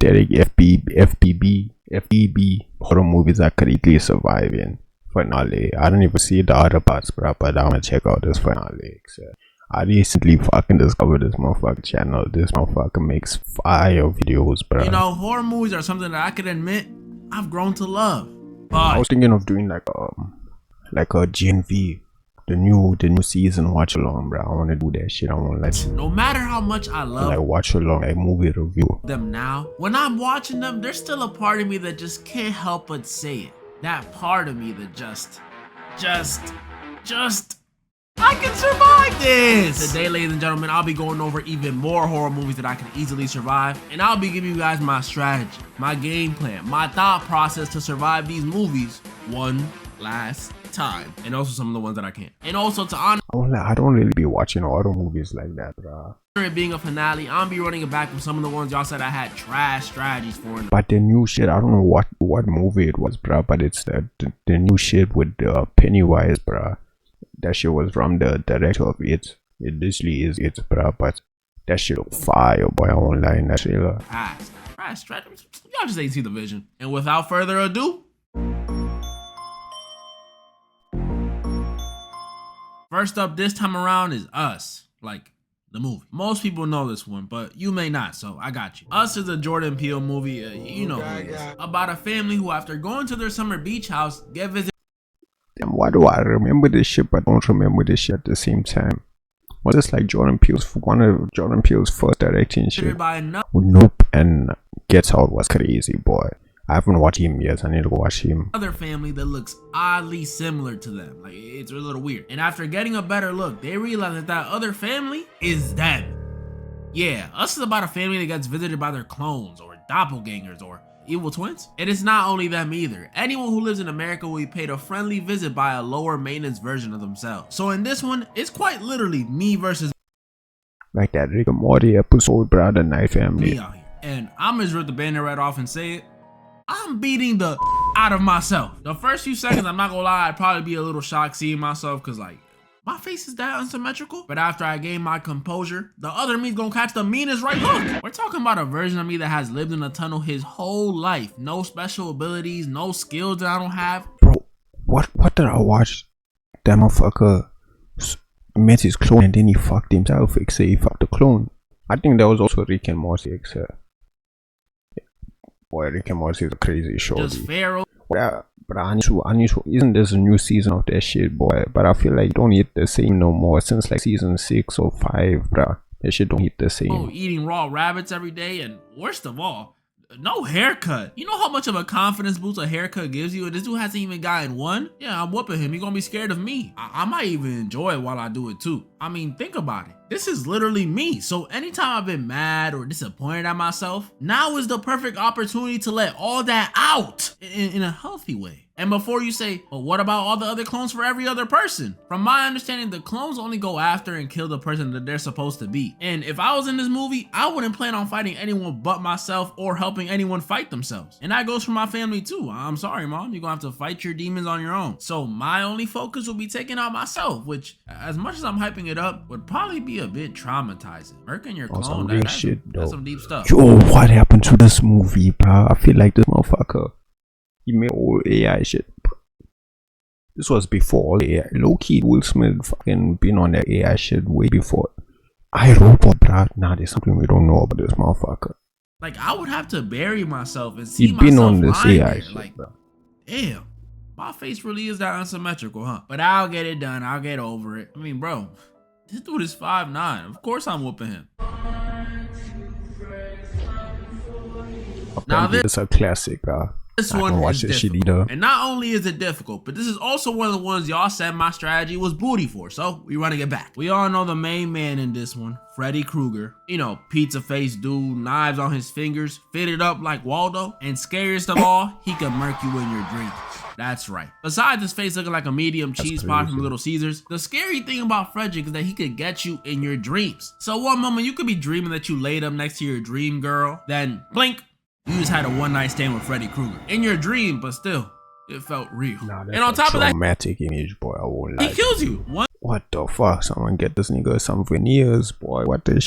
Derek FBB horror movies I could easily survive in. Finale. I don't even see the other parts, bro, but I'm gonna check out this finale. So I recently fucking discovered this motherfucking channel. This motherfucker makes fire videos, bro. You know, horror movies are something that I can admit I've grown to love. But I was thinking of doing like a GNV, the new season watch along, bro. I want to do that shit. I want no matter how much I love like watch along, like movie review them now, when I'm watching them, there's still a part of me that just can't help but say it. That part of me that just I can survive this! Today, ladies and gentlemen, I'll be going over even more horror movies that I can easily survive, and I'll be giving you guys my strategy, my game plan, my thought process to survive these movies one last time, and also some of the ones that I can't. And also to honor I don't really be watching horror movies like that, bro. It being a finale, I'll be running it back with some of the ones y'all said I had trash strategies for. But the new shit, I don't know what movie it was, bro, but it's the new shit with Pennywise, bro. That shit was from the director of It. It literally is It, bro, but that shit look fire, boy. I won't lie in that trailer. Trash strategies. Y'all just ain't see the vision. And without further ado, first up this time around is Us, like the movie. Most people know this one, but you may not, so I got you. Us is a Jordan Peele movie, you know who it is. About a family who, after going to their summer beach house, get visited. Damn, why do I remember this shit but don't remember this shit at the same time? Was this like one of Jordan Peele's first directing shit? Nope, and Get Out was crazy, boy. I haven't watched him yet. I need to watch him. Another family that looks oddly similar to them. Like, it's a little weird. And after getting a better look, they realize that other family is them. Yeah, Us is about a family that gets visited by their clones or doppelgangers or evil twins. And it's not only them either. Anyone who lives in America will be paid a friendly visit by a lower maintenance version of themselves. So in this one, it's quite literally me versus like that Rick and Morty episode, bro, the Night Family. Me out here. And I'm just rip the banner right off and say it. I'm beating the out of myself. The first few seconds, I'm not gonna lie, I'd probably be a little shocked seeing myself because like, my face is that unsymmetrical. But after I gain my composure, the other me's gonna catch the meanest right hook. We're talking about a version of me that has lived in a tunnel his whole life. No special abilities, no skills that I don't have. Bro, what did I watch? That motherfucker met his clone and then he fucked himself, except he fucked the clone. I think that was also Rick and Morty, except. Boy, Rick and Morty is a crazy show. Just Pharaoh. Yeah, but I need to. Isn't this a new season of that shit, boy? But I feel like don't hit the same no more since like season 6 or 5, bro. That shit don't hit the same. Oh, eating raw rabbits every day, and worst of all, no haircut. You know how much of a confidence boost a haircut gives you? And this dude hasn't even gotten one? Yeah, I'm whooping him. He's gonna be scared of me. I might even enjoy it while I do it too. I mean, think about it. This is literally me. So anytime I've been mad or disappointed at myself, now is the perfect opportunity to let all that out in a healthy way. And before you say, well, what about all the other clones for every other person? From my understanding, the clones only go after and kill the person that they're supposed to be. And if I was in this movie, I wouldn't plan on fighting anyone but myself or helping anyone fight themselves. And that goes for my family too. I'm sorry, Mom, you're gonna have to fight your demons on your own. So my only focus will be taking out myself, which as much as I'm hyping it up, would probably be a bit traumatizing. Murking your clone, that's some deep stuff. Yo, what happened to this movie, bro? I feel like this motherfucker, he made all AI shit. This was before all AI. Low-key, Will Smith fucking been on that AI shit way before. iRobot, bro. Nah, there's something we don't know about this motherfucker. Like, I would have to bury myself and see myself been on this AI there. shit, like, bro. Damn, my face really is that unsymmetrical, huh? But I'll get it done. I'll get over it. I mean, bro, this dude is 5'9". Of course I'm whooping him. Now this is a classic, This one is difficult. And not only is it difficult, but this is also one of the ones y'all said my strategy was booty for, so we running it back. We all know the main man in this one, Freddy Krueger. You know, pizza face dude, knives on his fingers, fitted up like Waldo, and scariest of all, he can murk you in your dreams. That's right. Besides his face looking like a medium cheese pot from Little Caesars, the scary thing about Frederick is that he could get you in your dreams. So one moment you could be dreaming that you laid up next to your dream girl, then blink, you just had a one-night stand with Freddy Krueger. In your dream, but still, it felt real. Nah, and on top of that, traumatic image, boy, I won't lie. He kills you. What the fuck? Someone get this nigga some veneers, boy. What the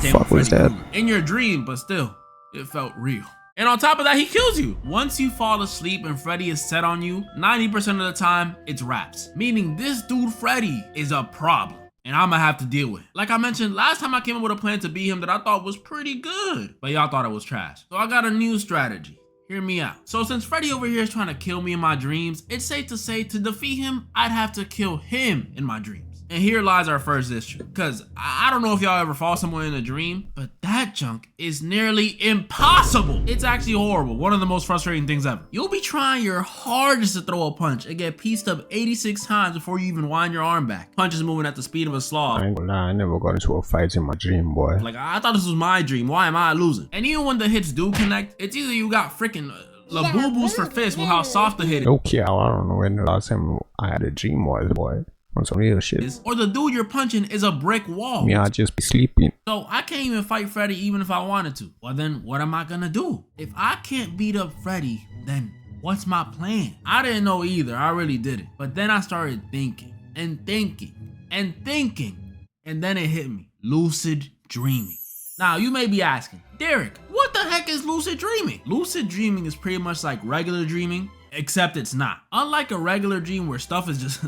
fuck was that? In your dream, but still, it felt real. And on top of that, he kills you. Once you fall asleep and Freddy is set on you, 90% of the time, it's wraps. Meaning this dude, Freddy, is a problem. And I'm gonna have to deal with it. Like I mentioned, last time I came up with a plan to beat him that I thought was pretty good, but y'all thought it was trash. So I got a new strategy. Hear me out. So since Freddy over here is trying to kill me in my dreams, it's safe to say to defeat him, I'd have to kill him in my dreams. And here lies our first issue. Cause I don't know if y'all ever fall somewhere in a dream, but that junk is nearly impossible. It's actually horrible. One of the most frustrating things ever. You'll be trying your hardest to throw a punch and get pieced up 86 times before you even wind your arm back. Punch is moving at the speed of a sloth. I ain't gonna lie, I never got into a fight in my dream, boy. Like, I thought this was my dream. Why am I losing? And even when the hits do connect, it's either you got freaking Labubu's for fists with how soft the hit is. Okay, I don't know when the last time I had a dream was, boy. On some real shit. Or the dude you're punching is a brick wall. Yeah, I just be sleeping. So I can't even fight Freddy even if I wanted to. Well then, what am I gonna do? If I can't beat up Freddy, then what's my plan? I didn't know either, I really didn't. But then I started thinking, and thinking, and thinking, and then it hit me. Lucid dreaming. Now you may be asking, Derek, what the heck is lucid dreaming? Lucid dreaming is pretty much like regular dreaming, except it's not. Unlike a regular dream where stuff is just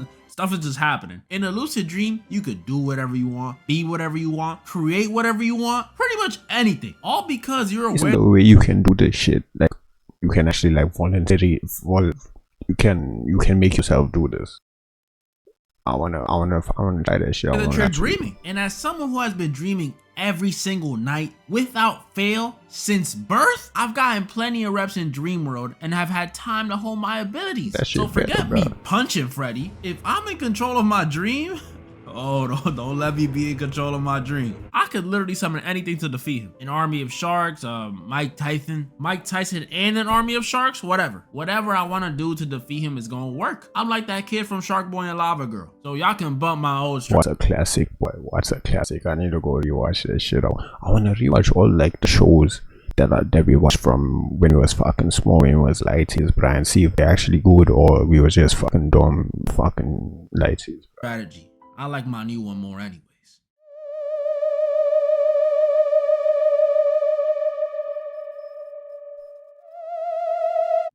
happening. In a lucid dream, you could do whatever you want, be whatever you want, create whatever you want, pretty much anything. All because you're aware. The way you can do this shit, like you can actually like voluntarily, you can make yourself do this. I wanna try that shit. That you're dreaming. And as someone who has been dreaming every single night without fail since birth, I've gotten plenty of reps in Dream World and have had time to hone my abilities. So forget me punching Freddy. If I'm in control of my dream, oh, don't let me be in control of my dream. I could literally summon anything to defeat him. An army of sharks, Mike Tyson and an army of sharks, whatever. Whatever I want to do to defeat him is gonna work. I'm like that kid from Shark Boy and Lava Girl. So y'all can bump my old strip. What's a classic, boy? What's a classic? I need to go rewatch that shit. I want to rewatch all like the shows that we watched from when we was fucking small, when we was lighties, Brian, see if they're actually good or we were just fucking dumb fucking lighties. Strategy. I like my new one more anyways.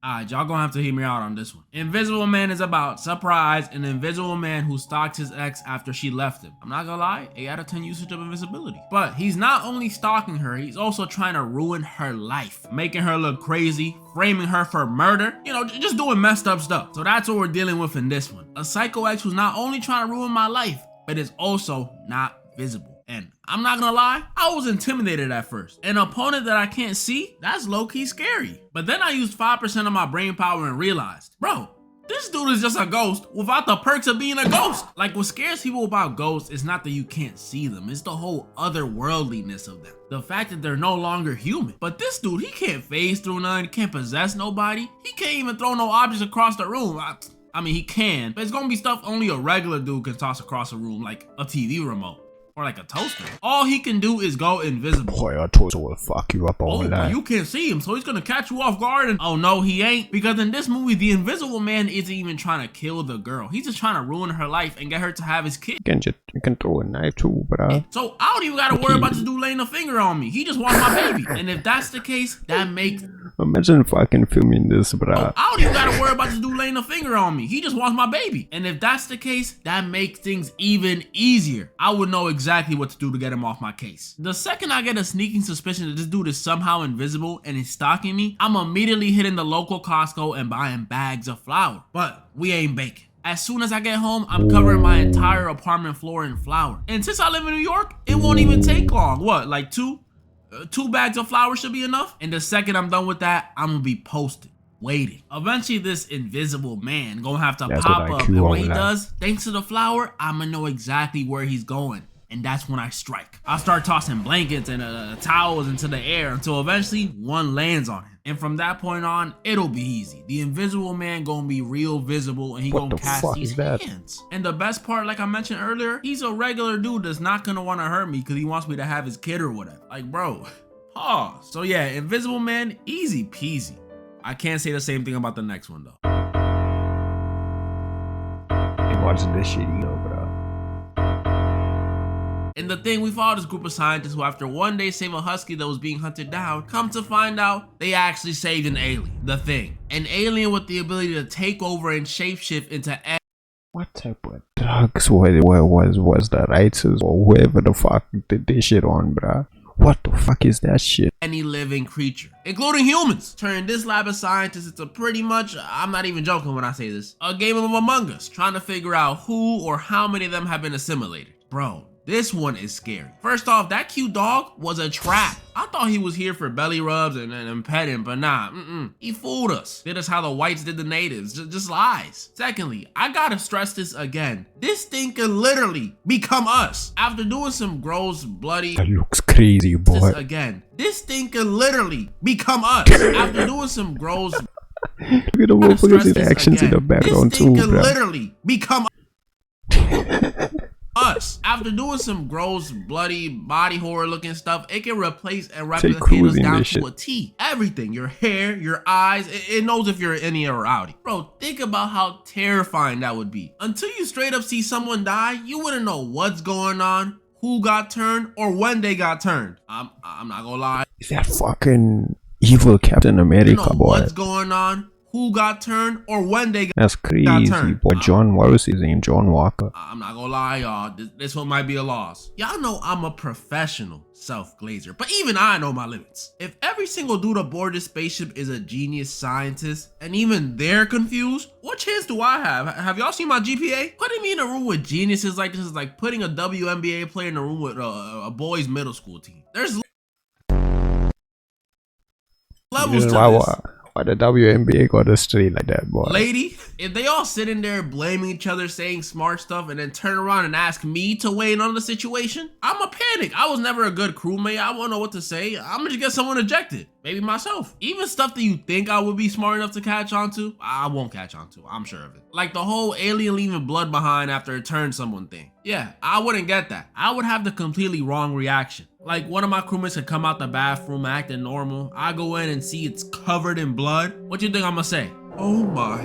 Alright, y'all gonna have to hear me out on this one. Invisible Man is about, surprise, an invisible man who stalked his ex after she left him. I'm not gonna lie, 8 out of 10 usage of invisibility. But he's not only stalking her, he's also trying to ruin her life, making her look crazy, framing her for murder, you know, just doing messed up stuff. So that's what we're dealing with in this one. A psycho ex who's not only trying to ruin my life, but is also not visible. And I'm not gonna lie, I was intimidated at first. An opponent that I can't see, that's low-key scary. But then I used 5% of my brain power and realized, bro, this dude is just a ghost without the perks of being a ghost. Like what scares people about ghosts is not that you can't see them, it's the whole otherworldliness of them. The fact that they're no longer human. But this dude, he can't phase through none, can't possess nobody. He can't even throw no objects across the room. I mean, he can, but it's gonna be stuff only a regular dude can toss across a room, like a TV remote. Or like a toaster. All he can do is go invisible. Boy, a toaster will fuck you up all that. You can't see him, so he's gonna catch you off guard and oh no, he ain't. Because in this movie, the invisible man isn't even trying to kill the girl. He's just trying to ruin her life and get her to have his kid. You can throw a knife too, but so I don't even gotta worry about this dude laying a finger on me. He just wants my baby. And if that's the case, that makes... Imagine fucking filming this, bruh. I don't even gotta worry about this dude laying a finger on me. He just wants my baby. And if that's the case, that makes things even easier. I would know exactly what to do to get him off my case. The second I get a sneaking suspicion that this dude is somehow invisible and is stalking me, I'm immediately hitting the local Costco and buying bags of flour. But we ain't baking. As soon as I get home, I'm covering my entire apartment floor in flour. And since I live in New York, it won't even take long. What, like two bags of flour should be enough? And the second I'm done with that, I'm gonna be posted, waiting. Eventually, this invisible man gonna have to pop up. And when he does, thanks to the flour, I'm gonna know exactly where he's going. And that's when I strike. I start tossing blankets and towels into the air until eventually one lands on him. And from that point on, it'll be easy. The invisible man gonna be real visible and he gonna cast these hands. And the best part, like I mentioned earlier, he's a regular dude that's not gonna wanna hurt me because he wants me to have his kid or whatever. Like, bro, pause. So yeah, invisible man, easy peasy. I can't say the same thing about the next one though. Watching this shit, you know, bro. And the thing, we follow this group of scientists who, after one day save a husky that was being hunted down, come to find out they actually saved an alien. The Thing. An alien with the ability to take over and shapeshift into what type of drugs was the writers or whoever the fuck did this shit on, bruh? What the fuck is that shit? any living creature, including humans. Turning this lab of scientists into pretty much, I'm not even joking when I say this, a game of Among Us, trying to figure out who or how many of them have been assimilated. Bro, this one is scary. First off, that cute dog was a trap. I thought he was here for belly rubs and petting, but nah, he fooled us. Did us how the whites did the natives, just lies. Secondly, I gotta stress this again. This thing can literally become us. After doing some gross, bloody... That looks crazy, boy. This thing can literally become us. After doing some gross... Look at the motherfuckers' actions in the background this thing too, can bro. literally become us. After doing some gross, bloody, body horror looking stuff, it can replace and replicate us down to a T. Everything, your hair, your eyes, it knows if you're in or outie. Bro, think about how terrifying that would be. Until you straight up see someone die, you wouldn't know what's going on, who got turned, or when they got turned. I'm not gonna lie. Is that fucking evil Captain America, boy? What's going on, who got turned, or when they got That's crazy, boy. John, what was his name? John Walker. I'm not gonna lie, y'all. This one might be a loss. Y'all know I'm a professional self-glazer, but even I know my limits. If every single dude aboard this spaceship is a genius scientist, and even they're confused, what chance do I have? Have y'all seen my GPA? Putting me in a room with geniuses like this is like putting a WNBA player in a room with a boys' middle school team. There's levels to this. Why the WNBA got us straight like that, boy? Lady, if they all sitting there blaming each other, saying smart stuff, and then turn around and ask me to weigh in on the situation, I'ma panic. I was never a good crewmate. I won't know what to say. I'ma just get someone ejected. Maybe myself. Even stuff that you think I would be smart enough to catch on to, I won't catch on to. I'm sure of it. Like the whole alien leaving blood behind after it turned someone thing. Yeah, I wouldn't get that. I would have the completely wrong reaction. Like one of my crewmates could come out the bathroom acting normal. I go in and see it's covered in blood. What you think I'm gonna say? Oh my.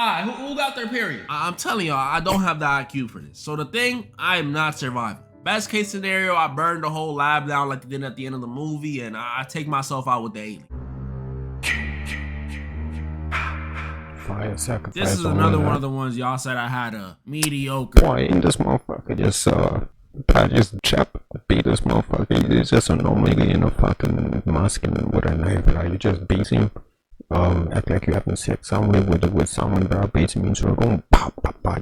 Alright, who got their period? I'm telling y'all, I don't have the IQ for this. So the thing, I am not surviving. Best case scenario, I burn the whole lab down like they did at the end of the movie, and I take myself out with the alien. Fire sacrifice. This is another one of the ones y'all said I had a mediocre. Boy, in this motherfucker just I just beat this motherfucker. He's just a normal nigga in a fucking mask and with a knife, right? You just beat him. Act like you having sex somewhere with someone, bro. Beat him into a room. Pop,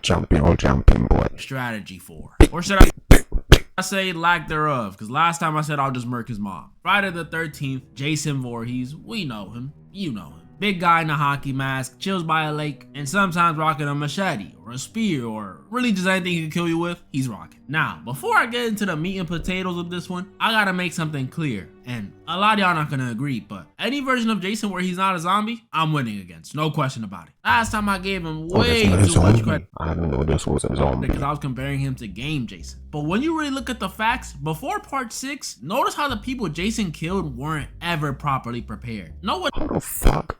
jumping, boy. Strategy for. Or should I say lack thereof? Because last time I said I'll just murk his mom. Friday the 13th, Jason Voorhees. We know him. You know him. Big guy in a hockey mask, chills by a lake, and sometimes rocking a machete or a spear or really just anything he can kill you with, he's rocking. Now, before I get into the meat and potatoes of this one, I gotta make something clear. And a lot of y'all not gonna agree, but any version of Jason where he's not a zombie, I'm winning against, no question about it. Last time I gave him way too much credit. I didn't know this was a zombie. Because I was comparing him to Game Jason. But when you really look at the facts, before part 6, notice how the people Jason killed weren't ever properly prepared. No one— How the fuck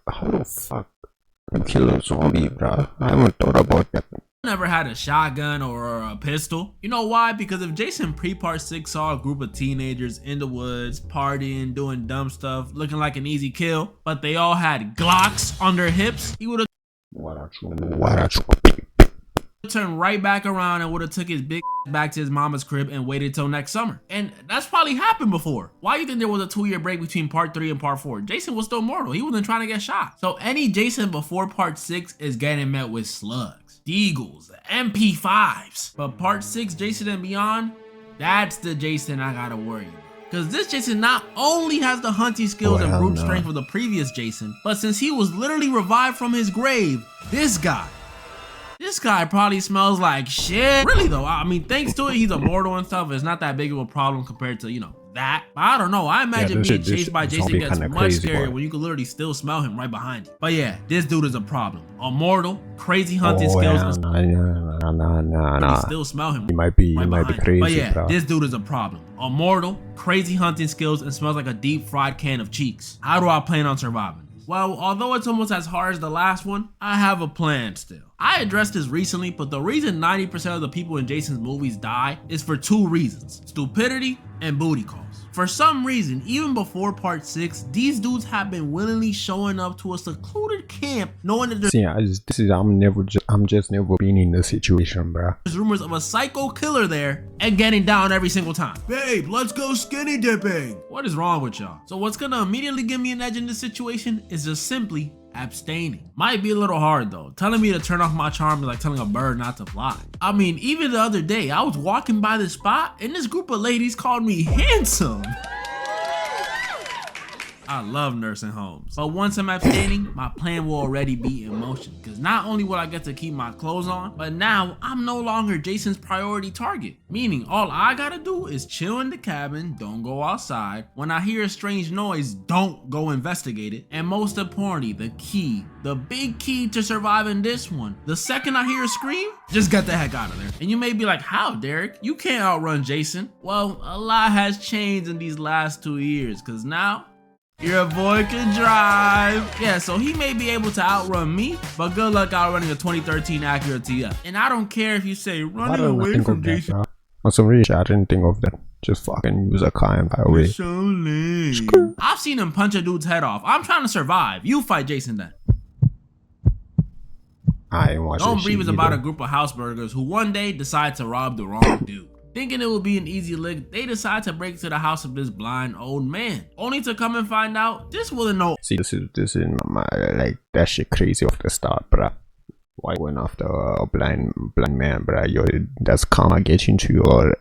you kill a zombie, bro? I haven't thought about that. Never had a shotgun or a pistol. You know why? Because if Jason pre-part 6 saw a group of teenagers in the woods, partying, doing dumb stuff, looking like an easy kill, but they all had Glocks on their hips, he would have turned right back around and would have took his big back to his mama's crib and waited till next summer. And that's probably happened before. Why do you think there was a 2-year break between part 3 and part 4? Jason was still mortal. He wasn't trying to get shot. So any Jason before part 6 is getting met with slugs, deagles, MP5s. But part 6 Jason and beyond, that's the Jason I gotta worry about. Because this Jason not only has the hunting skills and brute strength of the previous Jason, but since he was literally revived from his grave, this guy probably smells like shit. Really though, I mean, thanks to it, he's immortal and stuff. It's not that big of a problem compared to, you know, that. But I don't know. I imagine being chased by Jason gets much scarier when you can literally still smell him right behind you. But yeah, this dude is a problem. Immortal, crazy hunting skills. Nah. Still smell him. He might be crazy. But yeah, bro. This dude is a problem. Immortal, crazy hunting skills, and smells like a deep fried can of cheeks. How do I plan on surviving this? Well, although it's almost as hard as the last one, I have a plan still. I addressed this recently, but the reason 90% of the people in Jason's movies die is for two reasons: stupidity and booty calls. For some reason, even before part 6, these dudes have been willingly showing up to a secluded camp knowing that I'm just never been in this situation, bruh. there's rumors of a psycho killer there and getting down every single time. Babe, let's go skinny dipping. What is wrong with y'all? So what's gonna immediately give me an edge in this situation is just simply abstaining. Might be a little hard though. Telling me to turn off my charm is like telling a bird not to fly. I mean, even the other day, I was walking by this spot and this group of ladies called me handsome. I love nursing homes. But once I'm abstaining, my plan will already be in motion. Because not only will I get to keep my clothes on, but now I'm no longer Jason's priority target. Meaning all I gotta do is chill in the cabin, don't go outside. When I hear a strange noise, don't go investigate it. And most importantly, the big key to surviving this one, the second I hear a scream, just get the heck out of there. And you may be like, how, Derek? You can't outrun Jason. Well, a lot has changed in these last 2 years, because now your boy can drive. Yeah, so he may be able to outrun me, but good luck outrunning a 2013 Acura TF. And I don't care if you say running away from Jason. On some real shit, I didn't think of that. Just fucking use a car and fly away. So lame. I've seen him punch a dude's head off. I'm trying to survive. You fight Jason then. I ain't watching. Don't Breathe is about a group of house burglars who one day decide to rob the wrong dude. Thinking it would be an easy lick, they decide to break to the house of this blind old man, only to come and find out this wasn't no. See, this is my like that shit crazy off the start, bruh. Why going after a blind man, bruh? That's karma getting to you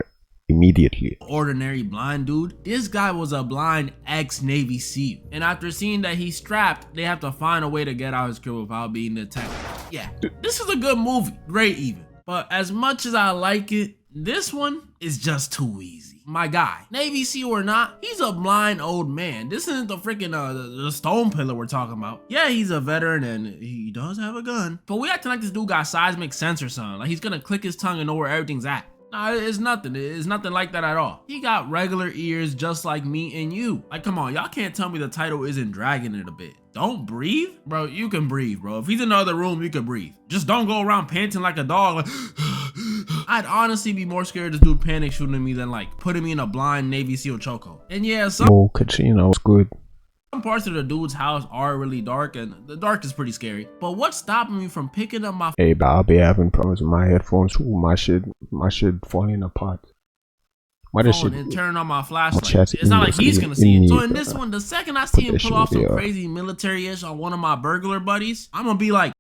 immediately. Ordinary blind dude. This guy was a blind ex-Navy SEAL, and after seeing that he's strapped, they have to find a way to get out his crib without being detected. Yeah, this is a good movie, great even. But as much as I like it, this one is just too easy. My guy, Navy SEAL or not, he's a blind old man. This isn't the freaking the stone pillar we're talking about. Yeah, he's a veteran and he does have a gun, but we acting like this dude got seismic sense or something. Like he's gonna click his tongue and know where everything's at. Nah, it's nothing. It's nothing like that at all. He got regular ears just like me and you. Like, come on, y'all can't tell me the title isn't dragging it a bit. Don't breathe? Bro, you can breathe, bro. If he's in the other room, you can breathe. Just don't go around panting like a dog. Like, I'd honestly be more scared this dude panic shooting me than like putting me in a blind Navy SEAL choco. And yeah, some Katrina was good. Some parts of the dude's house are really dark, and the dark is pretty scary. But what's stopping me from picking up my Hey, but I'll be having problems with my headphones too. My shit falling apart. Why does phone and turn on my flashlight? It's not like he's gonna see it. So in this one, the second I see him pull off some crazy military-ish on one of my burglar buddies, I'm gonna be like,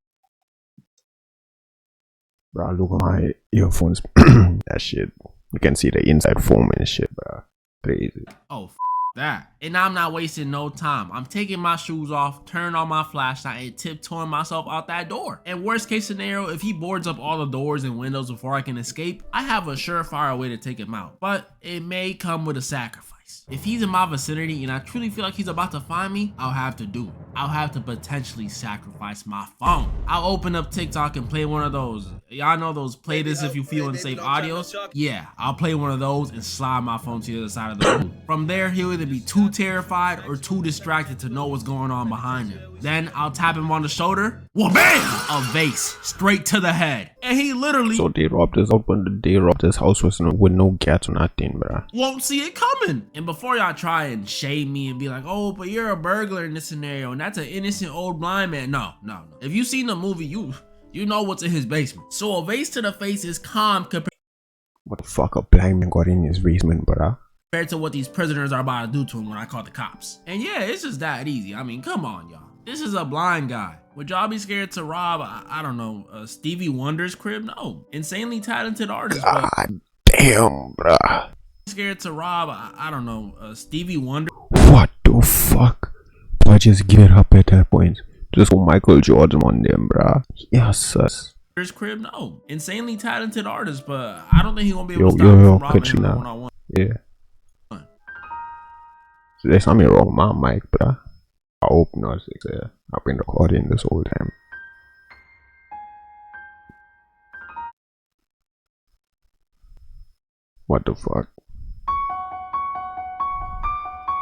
bro, look at my earphones. That shit. You can see the inside foam and shit, bro. Crazy. oh, that. And I'm not wasting no time. I'm taking my shoes off, turning on my flashlight, and tiptoeing myself out that door. And worst case scenario, if he boards up all the doors and windows before I can escape, I have a surefire way to take him out. But it may come with a sacrifice. If he's in my vicinity and I truly feel like he's about to find me, I'll have to do it. I'll have to potentially sacrifice my phone. I'll open up TikTok and play one of those. Y'all know those play this if you feel unsafe audios? Yeah, I'll play one of those and slide my phone to the other side of the room. From there, he'll either be too terrified or too distracted to know what's going on behind him. Then I'll tap him on the shoulder. Whoa, bam! A vase straight to the head. And he literally So they robbed this out when they robbed this house with no gas or nothing, bruh. won't see it coming. And before y'all try and shame me and be like, oh, but you're a burglar in this scenario and that's an innocent old blind man. No. If you've seen the movie, you know what's in his basement. So a vase to the face is calm compared What the fuck a blind man got in his basement, bruh? to what these prisoners are about to do to him when I call the cops. And yeah, it's just that easy. I mean, come on, y'all. This is a blind guy. Would y'all be scared to rob, I don't know, Stevie Wonder's crib? No. Insanely talented artist. God damn, bruh. Scared to rob, I don't know, Stevie Wonder. What the fuck? Do I just give it up at that point? Just go Michael Jordan on them, bruh. Yes, sus. His crib? No. Insanely talented artist, but I don't think he's gonna be able to stop Yo, from robbing him Katrina. one-on-one. Yeah. So there's something wrong with my mic, bruh. I hope not. I've been recording this whole time. What the fuck?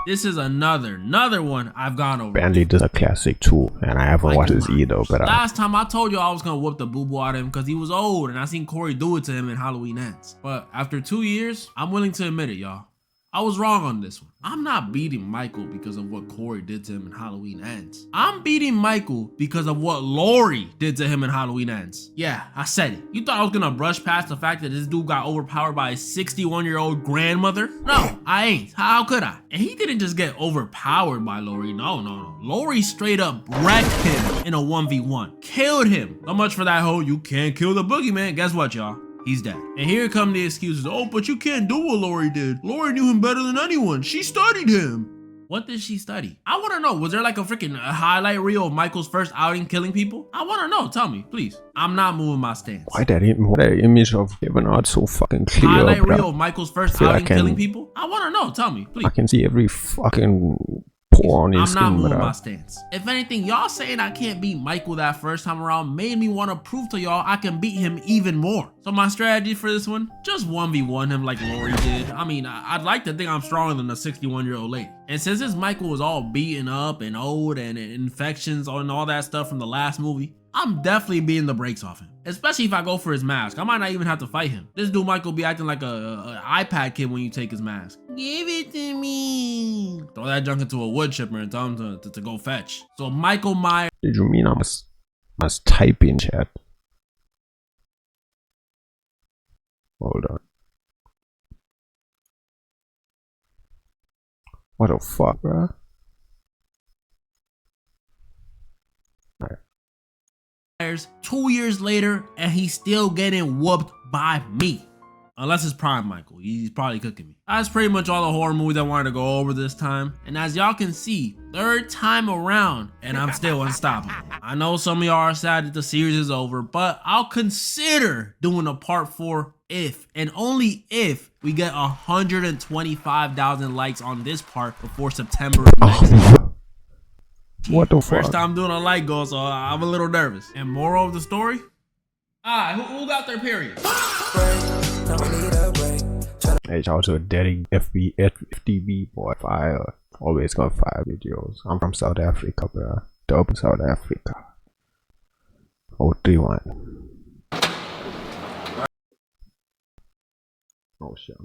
This is another one I've gone over. Apparently this is a classic too, and I haven't watched this either, but last time I told you I was gonna whoop the boo-boo out of him because he was old and I seen Corey do it to him in Halloween Ends. But after 2 years, I'm willing to admit it, y'all. I was wrong on this one. I'm not beating Michael because of what Corey did to him in Halloween Ends. I'm beating Michael because of what Laurie did to him in Halloween Ends. Yeah, I said it. You thought I was gonna brush past the fact that this dude got overpowered by his 61-year-old grandmother? No, I ain't. How could I? And he didn't just get overpowered by Laurie. No. Laurie straight up wrecked him in a 1v1. Killed him. So much for that whole you can't kill the boogeyman. Guess what, y'all? He's dead. And here come the excuses. Oh, but you can't do what Laurie did. Laurie knew him better than anyone. She studied him. What did she study? I want to know. Was there like a freaking highlight reel of Michael's first outing killing people? I want to know. Tell me, please. I'm not moving my stance. Why that image of Kevin Hart so fucking clear? Highlight reel of Michael's first outing killing people? I want to know. Tell me, please. I can see every fucking pore on his skin. I'm not moving my stance. If anything, y'all saying I can't beat Michael that first time around made me want to prove to y'all I can beat him even more. So my strategy for this one, just 1v1 him like Laurie did. I mean, I'd like to think I'm stronger than a 61-year-old lady. And since this Michael was all beaten up and old and infections and all that stuff from the last movie, I'm definitely beating the brakes off him. Especially if I go for his mask. I might not even have to fight him. This dude Michael be acting like a iPad kid when you take his mask. Give it to me. Throw that junk into a wood chipper and tell him to go fetch. So Michael Myers. Did you mean I must type in chat? Hold on. What the fuck, bro? 2 years later, and he's still getting whooped by me. Unless it's Prime Michael. He's probably cooking me. That's pretty much all the horror movies I wanted to go over this time. And as y'all can see, third time around, and I'm still unstoppable. I know some of y'all are sad that the series is over, but I'll consider doing a part 4 if, and only if, we get 125,000 likes on this part before September of next year. What the fuck? First time doing a like goal, so I'm a little nervous. And moral of the story? Alright, who got their period? Hey, shout out to a daddy FDB boy fire. Always got fire videos. I'm from South Africa, bro. Dub South Africa. 031. Oh shit.